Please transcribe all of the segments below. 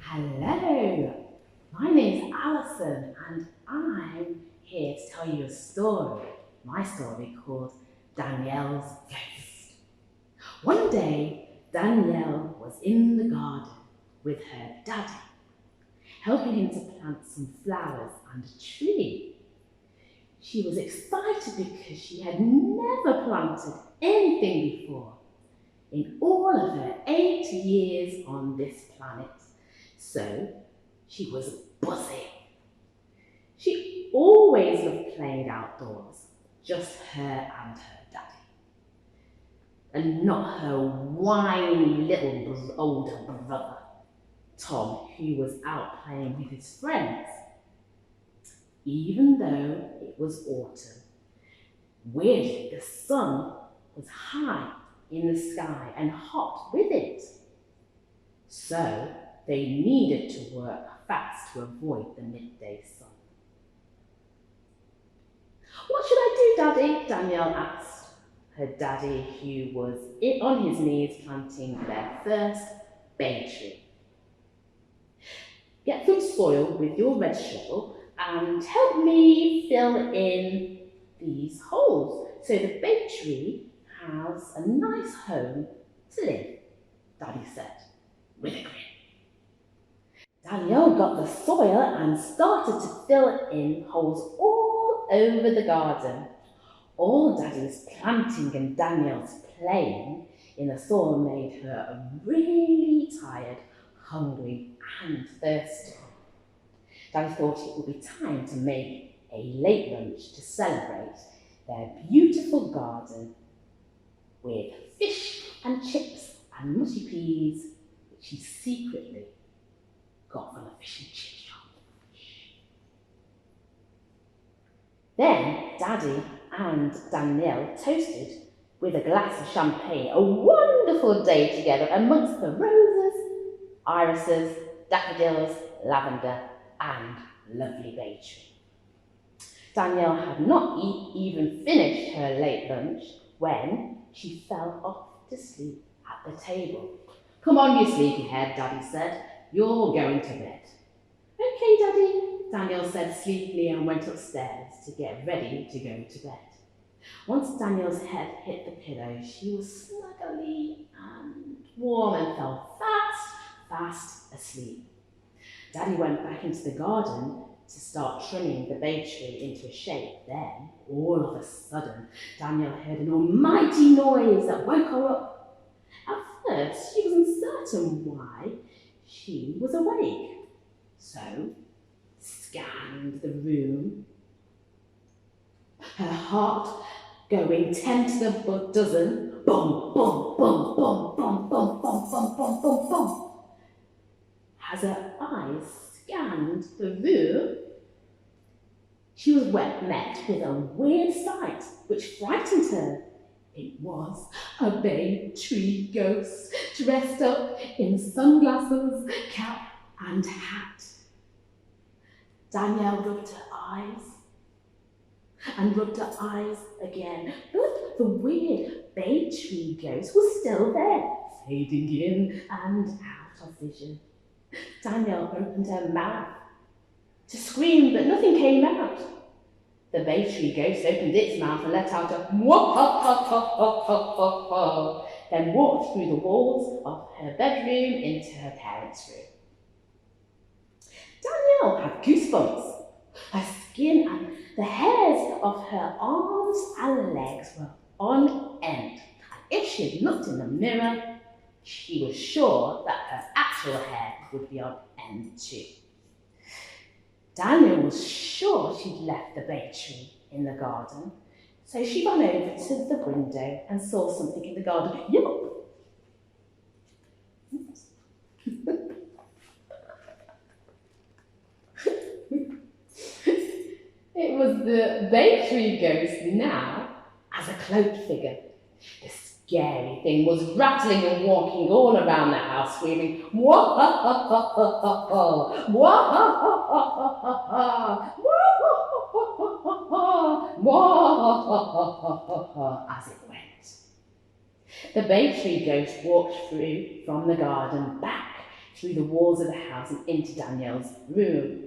Hello, my name's Alison and I'm here to tell you a story, my story called Danielle's Ghost. One day, Danielle was in the garden with her daddy, helping him to plant some flowers and a tree. She was excited because she had never planted anything before in all of her 8 years on this planet. So she was buzzing. She always loved playing outdoors, just her and her daddy, and not her whiny little older brother, Tom, who was out playing with his friends. Even though it was autumn, weirdly the sun was high in the sky and hot with it. So they needed to work fast to avoid the midday sun. "What should I do, Daddy?" Danielle asked her daddy, who was on his knees planting their first bay tree. "Get some soil with your red shovel and help me fill in these holes so the bay tree has a nice home to live," Daddy said with a grin. Danielle got the soil and started to fill in holes all over the garden. All Daddy's planting and Danielle's playing in the soil made her really tired, hungry and thirsty. Daddy thought it would be time to make a late lunch to celebrate their beautiful garden with fish and chips and mushy peas, which he secretly got from a fish and chip shop. Then Daddy and Danielle toasted with a glass of champagne a wonderful day together amongst the roses, irises, daffodils, lavender and lovely bay tree. Danielle had not even finished her late lunch when she fell off to sleep at the table. "Come on, you sleepyhead," Daddy said. "You're going to bed." "Okay, Daddy," Danielle said sleepily and went upstairs to get ready to go to bed. Once Danielle's head hit the pillow, she was snuggly and warm and fell fast asleep. Daddy went back into the garden to start trimming the bay tree into a shape. Then, all of a sudden, Danielle heard an almighty noise that woke her up. At first, she wasn't certain why she was awake, so scanned the room, her heart going 10 to the dozen, boom, boom, boom, boom, boom, boom, boom, boom, boom, boom, boom. As her eyes scanned the room, she was met with a weird sight which frightened her. It was a bay tree ghost dressed up in sunglasses, cap and hat. Danielle rubbed her eyes and rubbed her eyes again, but the weird bay tree ghost was still there, fading in and out of vision. Danielle opened her mouth to scream, but nothing came out. The bay tree ghost opened its mouth and let out a "wah-ha-ha-ha-ha-ha-ha," then walked through the walls of her bedroom into her parents' room. Danielle had goosebumps. Her skin and the hairs of her arms and legs were on end. And if she had looked in the mirror, she was sure that her actual hair would be on end too. Danielle was sure she'd left the bay tree in the garden, so she ran over to the window and saw something in the garden. Yup! It was the bay tree ghost now as a cloaked figure. The scary thing was rattling and walking all around the house, screaming, "Wah-ha-ha-ha-ha-ha! Wah-ha-ha-ha-ha-ha! Wah-ha-ha-ha-ha-ha! Wah-ha-ha-ha-ha-ha!" as it went. The bay tree ghost walked through from the garden back through the walls of the house and into Danielle's room.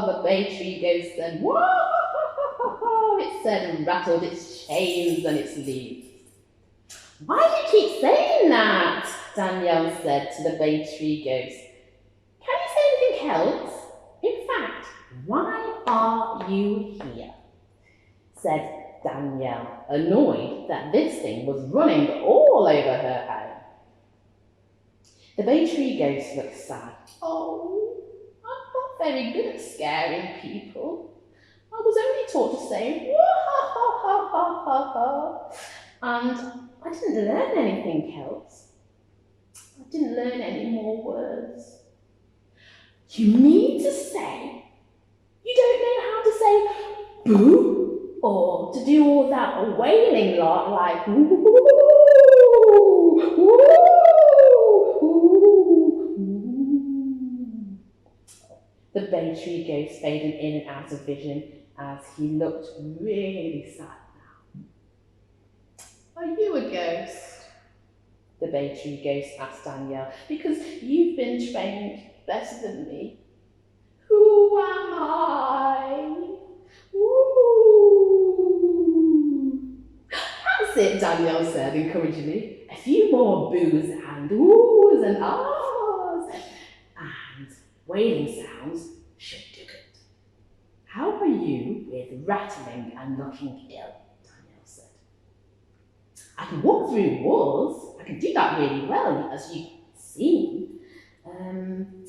The bay tree ghost said, it said, and rattled its chains and its leaves. Why do you keep saying that? Danielle said to the bay tree ghost. Can you say anything else? In fact, why are you here? Said Danielle, annoyed that this thing was running all over her home. The bay tree ghost looked sad. Oh, I'm not very good at scaring people. I was only taught to say, and I didn't learn anything else. I didn't learn any more words. You mean to say you don't know how to say boo? Or to do all that wailing lot like woo, woo, woo. The bay tree ghost faded in and out of vision as he looked really sad now. Are you a ghost? The bay tree ghost asked Danielle, because you've been trained better than me. Who am I? That's it, Danielle said encouragingly. A few more boos and oohs and ahs and wailing sounds should do it. How are you with rattling and looking ill? Danielle said. I can walk through walls. I can do that really well, as you've seen. I'm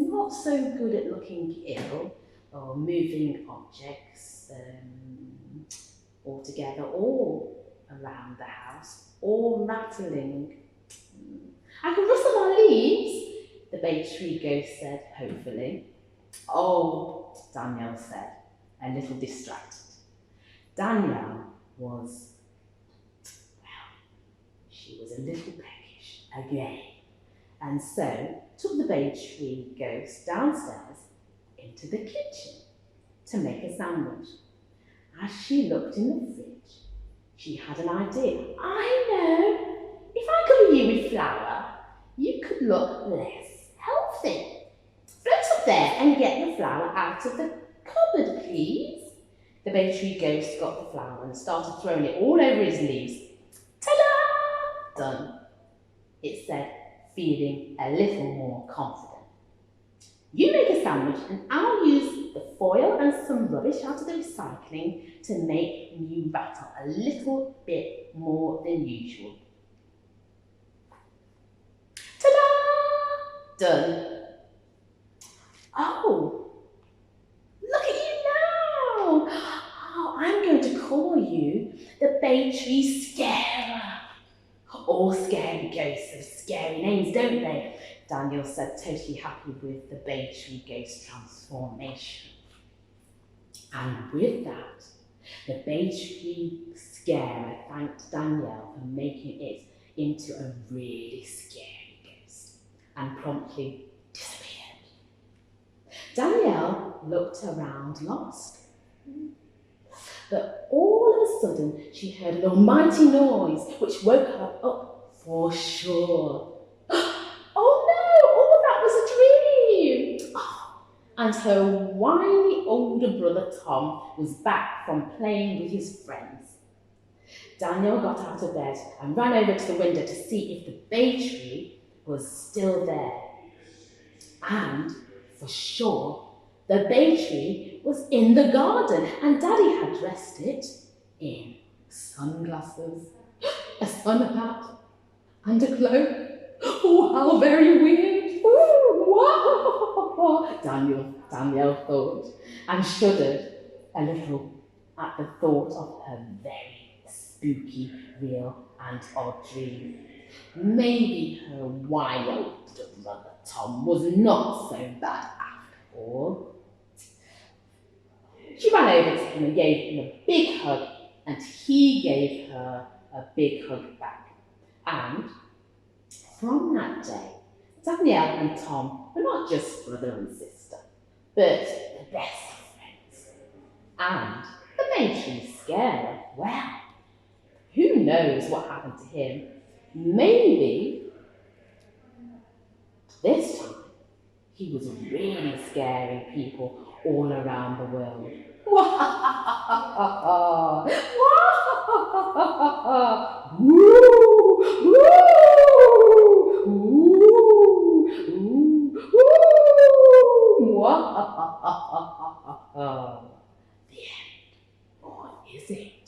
not so good at looking ill or moving objects altogether or around the house or rattling. I can rustle my leaves, the bay tree ghost said hopefully. Oh, Danielle said, a little distracted. Danielle was, she was a little peckish again, and so took the bay tree ghost downstairs into the kitchen to make a sandwich. As she looked in the fridge, she had an idea. I know, if I cover you with flour, you could look less healthy. Float up there and get the flour out of the cupboard, please. The bay tree ghost got the flour and started throwing it all over his leaves. Ta-da! Done, it said, feeling a little more confident. You make a sandwich and I'll use the foil and some rubbish out of the recycling to make you rattle a little bit more than usual. Ta-da! Done. Oh, look at you now. Oh, I'm going to call you the Bay Tree Scarer. All scary ghosts have scary names, don't they? Danielle said, totally happy with the bay tree ghost transformation. And with that, the bay tree scarer thanked Danielle for making it into a really scary ghost and promptly disappeared. Danielle looked around lost. But all of a sudden, she heard an almighty noise which woke her up for sure. And her whiny older brother Tom was back from playing with his friends. Danielle got out of bed and ran over to the window to see if the bay tree was still there. And for sure, the bay tree was in the garden and Daddy had dressed it in sunglasses, a sun hat and a cloak. Oh, how very weird. Ooh, wow. Danielle thought and shuddered a little at the thought of her very spooky, real and odd dream. Maybe her wild brother Tom was not so bad after all. She ran over to him and gave him a big hug, and he gave her a big hug back. And from that day, Danielle and Tom were not just brother and sister, but the best of friends. And the Bay Tree Scarer, well, who knows what happened to him? Maybe This time, he was really scaring people all around the world. The end. Or is it?